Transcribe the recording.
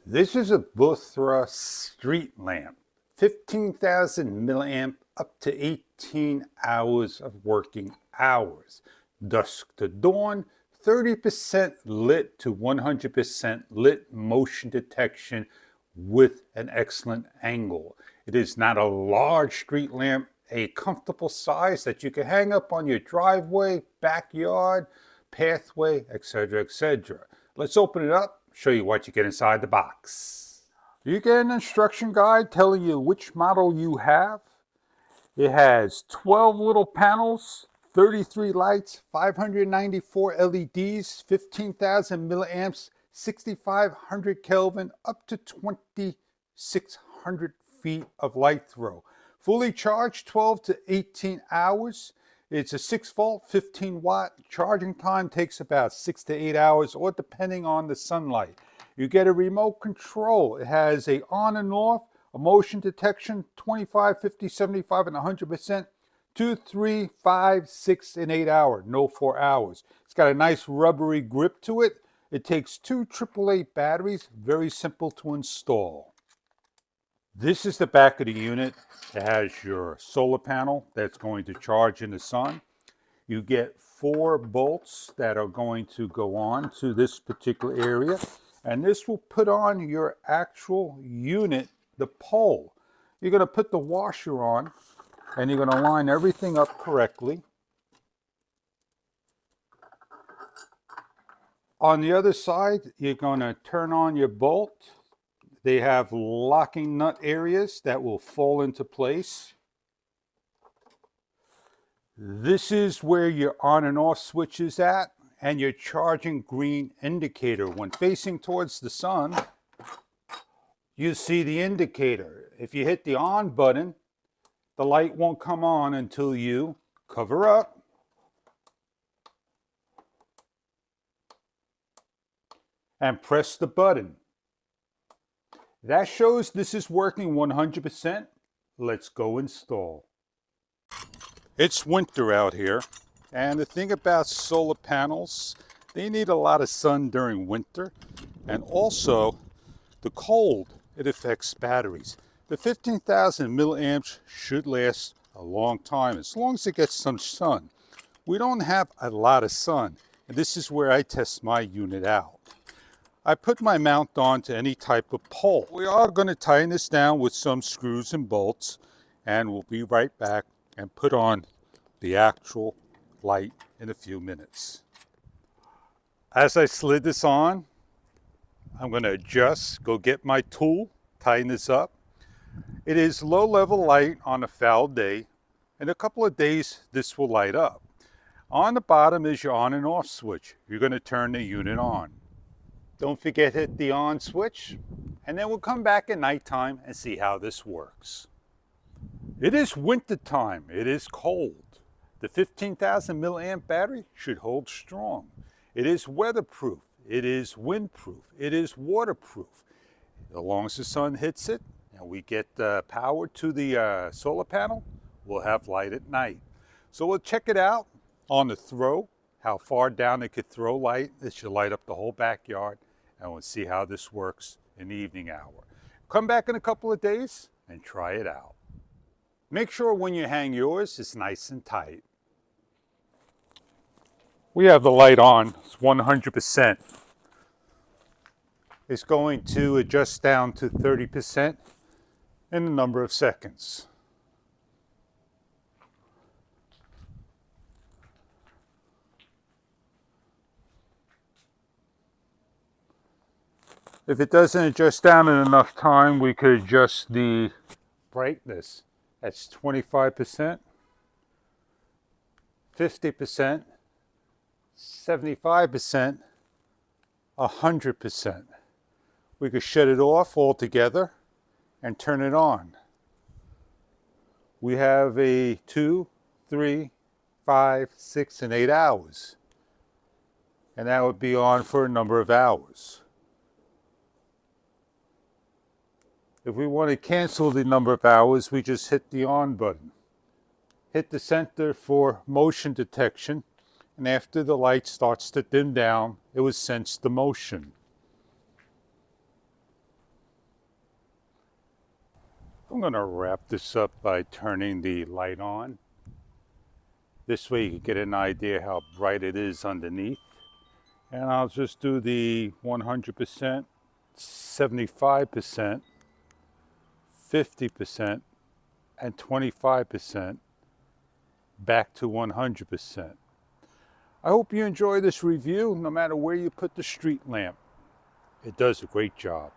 This is a BUYTHA street lamp, 15,000 milliamp up to 18 hours of working hours. Dusk to dawn, 30% lit to 100% lit motion detection with an excellent angle. It is not a large street lamp, a comfortable size that you can hang up on your driveway, backyard, pathway, etc., etc. Let's open it up, show you what you get inside the box. You get an instruction guide telling you which model you have. It has 12 little panels, 33 lights, 594 LEDs, 15,000 milliamps, 6,500 Kelvin, up to 2,600 feet of light throw. Fully charged, 12 to 18 hours. It's a 6-volt, 15-watt. Charging time takes about 6 to 8 hours, or depending on the sunlight. You get a remote control. It has a on and off, a motion detection, 25, 50, 75, and 100%. 2, 3, 5, 6, and 8 hours, no 4 hours. It's got a nice rubbery grip to it. It takes 2 AAA batteries, very simple to install. This is the back of the unit. It has your solar panel that's going to charge in the sun. You get 4 bolts that are going to go on to this particular area. And this will put on your actual unit, the pole. You're going to put the washer on and you're going to line everything up correctly. On the other side, you're going to turn on your bolt. They have locking nut areas that will fall into place. This is where your on and off switch is at, and your charging green indicator. When facing towards the sun, you see the indicator. If you hit the on button, the light won't come on until you cover up and press the button. That shows this is working 100%. Let's go install. It's winter out here, and the thing about solar panels, they need a lot of sun during winter, and also the cold, it affects batteries. The 15,000 milliamps should last a long time as long as it gets some sun. We don't have a lot of sun, and this is where I test my unit out. I put my mount on to any type of pole. We are going to tighten this down with some screws and bolts, and we'll be right back and put on the actual light in a few minutes. As I slid this on, I'm going to adjust, go get my tool, tighten this up. It is low level light on a foul day. In a couple of days, this will light up. On the bottom is your on and off switch. You're going to turn the unit on. Don't forget to hit the on switch, and then we'll come back at nighttime and see how this works. It is winter time. It is cold. The 15,000 milliamp battery should hold strong. It is weatherproof. It is windproof. It is waterproof. As long as the sun hits it and we get power to the solar panel, we'll have light at night. So we'll check it out on the throw, how far down it could throw light. It should light up the whole backyard, and we'll see how this works in the evening hour. Come back in a couple of days and try it out. Make sure when you hang yours, it's nice and tight. We have the light on, it's 100%. It's going to adjust down to 30% in a number of seconds. If it doesn't adjust down in enough time, we could adjust the brightness. That's 25%, 50%, 75%, 100%. We could shut it off altogether and turn it on. We have a 2, 3, 5, 6, and 8 hours. And that would be on for a number of hours. If we want to cancel the number of hours, we just hit the on button. Hit the center for motion detection, and after the light starts to dim down, it will sense the motion. I'm going to wrap this up by turning the light on. This way you can get an idea how bright it is underneath. And I'll just do the 100%, 75%, 50%, and 25% back to 100%. I hope you enjoy this review no matter where you put the street lamp. It does a great job.